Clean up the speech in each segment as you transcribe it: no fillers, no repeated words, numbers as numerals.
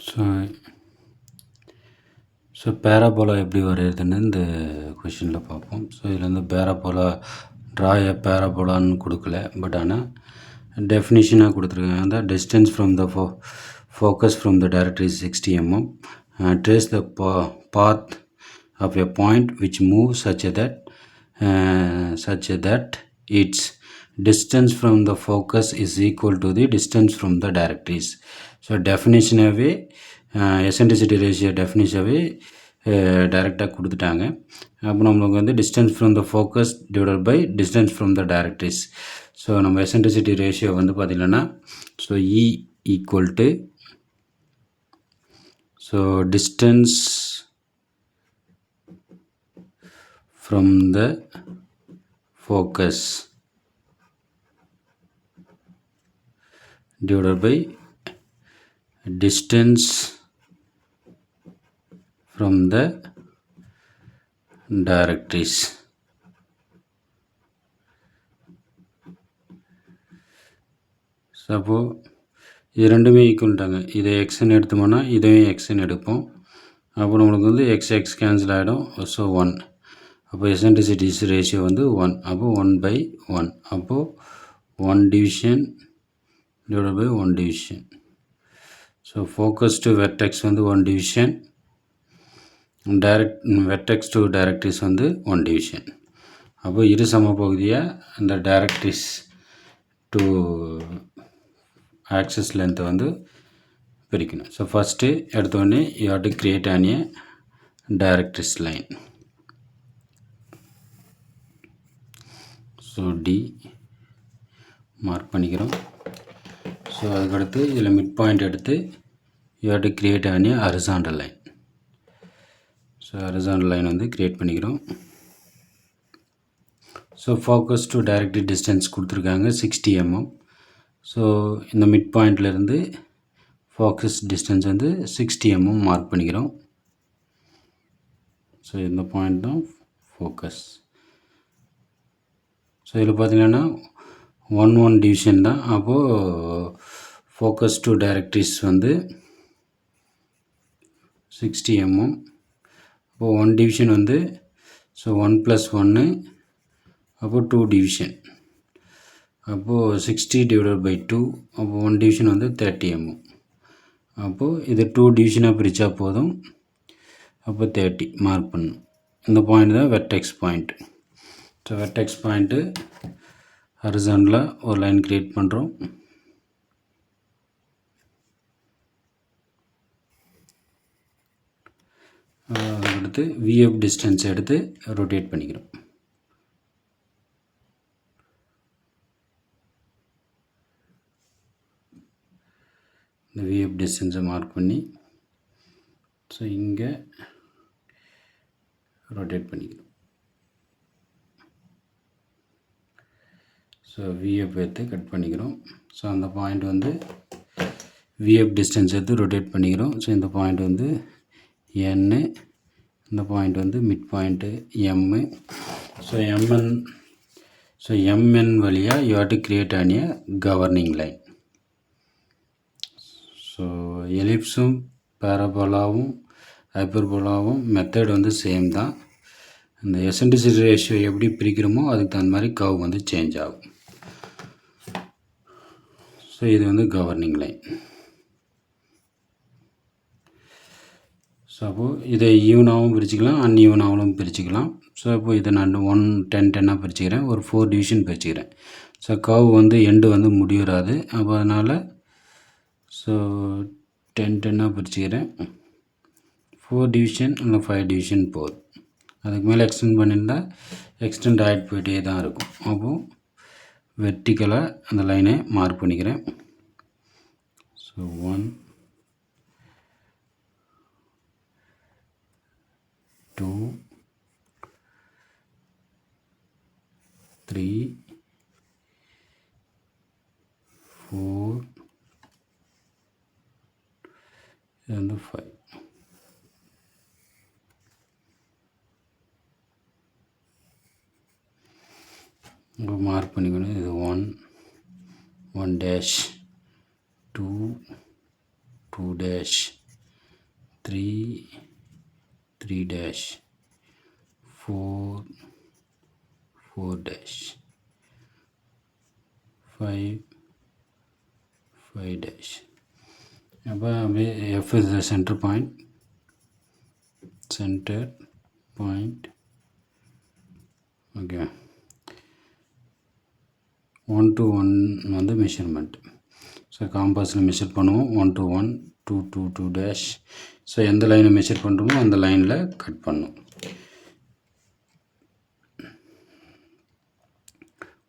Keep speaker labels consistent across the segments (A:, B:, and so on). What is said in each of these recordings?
A: So so parabola எப்படி வரைகிறதுன்னு இந்த கொஷினில் பார்ப்போம். ஸோ இதில் வந்து பேராபோலா ட்ராய பேராபோலான்னு கொடுக்கல, பட் ஆனால் டெஃபினிஷனாக கொடுத்துருக்காங்க. அந்த distance from the focus from the director is 60 mm. Trace the path of a point which moves such that its distance from the focus is equal to the distance from the directrix. So டெஃபினேஷனாகவே eccentricity ratio டெஃபினிஷனாகவே டைரெக்டாக கொடுத்துட்டாங்க. அப்போ நம்மளுக்கு வந்து distance from the focus divided by distance from the directrix. So நம்ம eccentricity ratio வந்து பார்த்திங்கன்னா so e equal to so distance from the focus divided by distance from the directrix. அப்போ இது ரெண்டுமே ஈக்குவல்ட்டாங்க. இதை எக்ஸ்ன்னு எடுத்தோம்னா இதையும் எக்ஸ்ன்னு எடுப்போம். அப்போ நம்மளுக்கு வந்து எக்ஸ் கேன்சல் ஆகிடும். ஸோ 1. அப்போ எசன்ட்ரிசிட்டிஸ் ரேஷியோ வந்து 1. அப்போ 1/1. அப்போது 1 division divided by 1 division. So focus to vertex வந்து 1 டிவிஷன், வெர்டெக்ஸ் டு டைரக்ட்ரிஸ் வந்து 1 டிவிஷன். அப்போ இரு சம பகுதியாக அந்த டைரக்ட்ரிஸ் டு ஆக்சஸ் லென்த்தை வந்து பிரிக்கணும். ஸோ ஃபஸ்ட்டு எடுத்தோடனே you have to create an a directrix line. So D mark பண்ணிக்கிறோம். ஸோ அதுக்கடுத்து இதில் மிட் பாயிண்ட் எடுத்து you have to create an a horizontal line. So horizontal line வந்து கிரியேட் பண்ணிக்கிறோம். So focus to directrix distance கொடுத்துருக்காங்க 60 mm. So இந்த mid பாயிண்ட்லேருந்து focus distance வந்து 60 mm மார்க் பண்ணிக்கிறோம். ஸோ இந்த பாயிண்ட் தான் ஃபோக்கஸ். ஸோ இதில் பார்த்திங்கன்னா 1 டிவிஷன் தான். அப்போது ஃபோக்கஸ் டு டைரக்ட்ரிஸ் வந்து 60 mm. அப்போது 1 டிவிஷன் வந்து ஸோ 1 + 1, அப்போது 2 டிவிஷன். அப்போது 60 divided by 2, அப்போது 1 டிவிஷன் வந்து 30 mm. அப்போது இது 2 டிவிஷனாக பிரித்தா போதும். அப்போ 30 மார்க் பண்ணணும். இந்த பாயிண்ட் தான் vertex point. So vertex point ஹரிசாண்டலாக ஒரு லைன் கிரியேட் பண்ணுறோம். அதுக்கடுத்து விஎஃப் டிஸ்டன்ஸ் எடுத்து ரொட்டேட் பண்ணிக்கிறோம். இந்த விஎஃப் டிஸ்டன்ஸை மார்க் பண்ணி ஸோ இங்கே ரொட்டேட் பண்ணிக்கிறோம். ஸோ விஎஃப் எடுத்து கட் பண்ணிக்கிறோம். ஸோ அந்த பாயிண்ட் வந்து விஎஃப் டிஸ்டன்ஸ் எடுத்து ரொட்டேட் பண்ணிக்கிறோம். ஸோ இந்த பாயிண்ட் வந்து என்னு, இந்த பாயிண்ட் வந்து mid point M. So MN வழியாக you have to create an a governing line. So எலிப்ஸும் பேராபோலாவும் ஹைப்பர்போலாவும் மெத்தட் வந்து சேம் தான். இந்த எசன்ட்ரிசிட்டி ரேஷியோ எப்படி பிரிக்கிறோமோ அதுக்கு தகுந்த மாதிரி கர்வ் வந்து சேஞ்ச் ஆகும். ஸோ இது வந்து கவர்னிங் லைன். ஸோ அப்போது இதை ஈவனாகவும் பிரிச்சுக்கலாம், அன்ஈவனாகவும் பிரிச்சுக்கலாம். ஸோ இப்போது இதை நான் 1 10 10ஆக பிரிச்சுக்கிறேன், ஒரு 4 டிவிஷன் பிரிச்சுக்கிறேன். ஸோ கர்வ் வந்து எண்டு வந்து முடிவுறாது. அப்போ அதனால் ஸோ 10 10ஆக பிரிச்சுக்கிறேன். 4 டிவிஷன் இல்லை 5 டிவிஷன் போதும். அதுக்கு மேலே எக்ஸ்டெண்ட் பண்ணியிருந்தால் எக்ஸ்டெண்ட் ஆகிட்டு போயிட்டே தான் இருக்கும். அப்போது வெர்டிக்கலாக அந்த லைனை மார்க் பண்ணிக்கிறேன். So 1 2 3 4 and 5. மார்க் பண்ணிக்கணும். இது 1 1 dash 2 2 dash 3 dash 4 dash 5 dash. அப்போ F is the center point. Okay, 1 to 1 வந்து மெஷர்மெண்ட். ஸோ காம்பஸில் மெஷர் பண்ணுவோம். 1 to 1, 2 to 2 dash. ஸோ எந்த லைனை மெஷர் பண்ணுறோமோ அந்த லைனில் கட் பண்ணும்.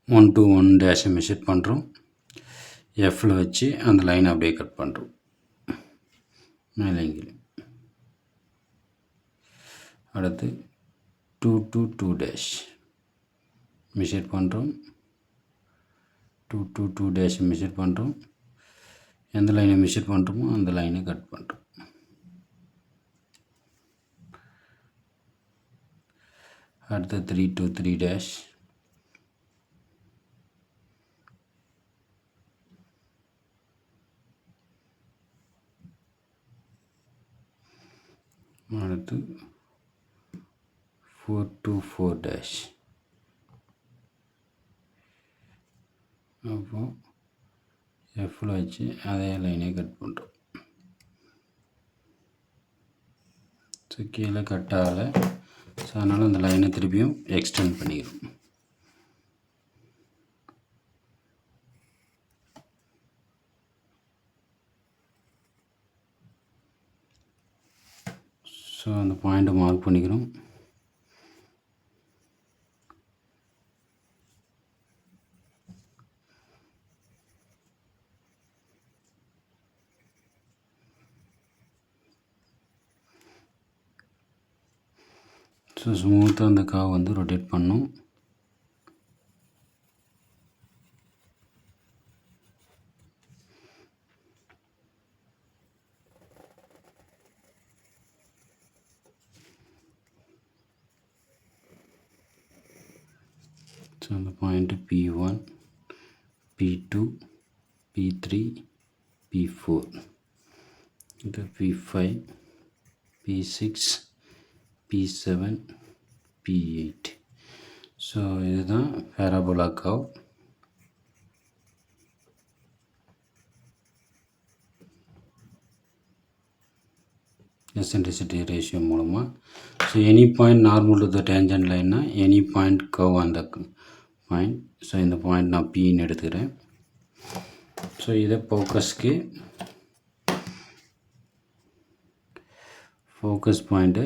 A: 1 to 1 டேஷை மெஷர் பண்ணுறோம். எஃப்பில் வச்சு அந்த லைனை அப்படியே கட் பண்ணுறோம் மேலேங்கில். அடுத்து 2 to 2 dash மெஷர் பண்ணுறோம். 2 to 2 dash மெஷர் பண்ணுறோம். எந்த லைனை மெஷர் பண்ணுறோமோ அந்த லைனை கட் பண்ணுறோம். அடுத்து 3 to 3 dash அடுத்து 4 to 4 dash. அப்போ எஃப்பில் வச்சு அதே லைனே கட் பண்ணுறோம். ஸோ கீழே கட் ஆகலை. ஸோ அதனால் அந்த லைனை திருப்பியும் எக்ஸ்டெண்ட் பண்ணிக்கிறோம். ஸோ அந்த பாயிண்ட்டை மார்க் பண்ணிக்கிறோம். ஸோ ஸ்மூத்தாக அந்த காவை வந்து ரொட்டேட் பண்ணும். ஸோ அந்த point P1, P2, P3, P4, இது P5, P6, P7, P8. So இதுதான் பேராபோலா கர்வ். எசென்ட்ரிசிட்டி ரேஷியோ மூலமாக. So any point normal to the tangent லைன்னா எனி பாயிண்ட் கர்வ் அந்த பாயிண்ட். ஸோ இந்த பாயிண்ட் நான் Pன்னு எடுத்துக்கிறேன். ஸோ இதை ஃபோக்கஸ் பாயிண்ட்டை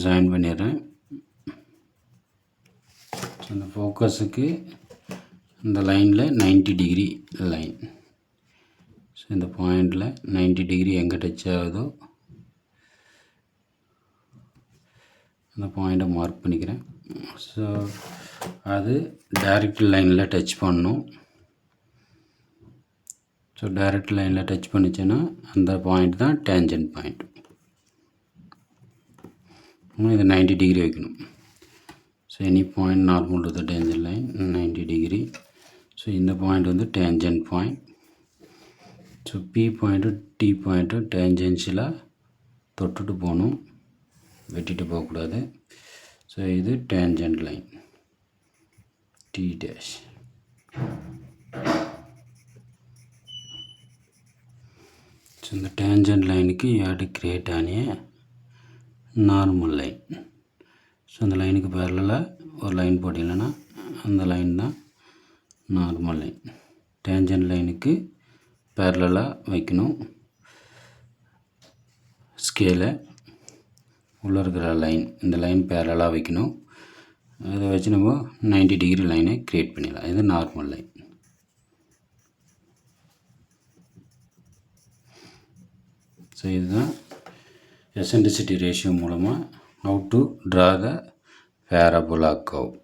A: ஜாயின் பண்ணிடுறேன். ஸோ இந்த ஃபோக்கஸுக்கு இந்த லைனில் 90 டிகிரி லைன். ஸோ இந்த பாயிண்டில் 90 டிகிரி எங்கே டச் ஆகுதோ அந்த பாயிண்ட்டை மார்க் பண்ணிக்கிறேன். ஸோ அது டைரக்ட் லைனில் டச் பண்ணணும். ஸோ டைரக்ட் லைனில் டச் பண்ணிச்சுன்னா அந்த பாயிண்ட் தான் டேஞ்சன்ட் பாயிண்ட். இது 90 டிகிரி வைக்கணும். So any point normal to the tangent line 90 degree. So இந்த பாயிண்ட் வந்து டேஞ்சன்ட் பாயிண்ட். ஸோ P பாயிண்ட்டும் T பாயிண்ட்டும் டேஞ்சன்ஷியலாக தொட்டுட்டு போகணும், வெட்டிட்டு போகக்கூடாது. ஸோ இது tangent line T dash. So இந்த டேஞ்சன்ட் லைனுக்கு யாடு கிரியேட் ஆனிய நார்மல் லைன். ஸோ அந்த லைனுக்கு பேரலாக ஒரு லைன் போட்டிங்கன்னா அந்த லைன் தான் நார்மல் லைன். டேஞ்சன்ட் லைனுக்கு பேரலாக வைக்கணும் ஸ்கேலை. உள்ளே இருக்கிற லைன், இந்த லைன் பேரலாக வைக்கணும். அதை வச்சு நம்ம 90 டிகிரி லைனை க்ரியேட் பண்ணிடலாம். இது நார்மல் லைன். ஸோ இதுதான் எசென்ட்ரிசிட்டி ரேஷியோ மூலமாக how to draw the parabola curve.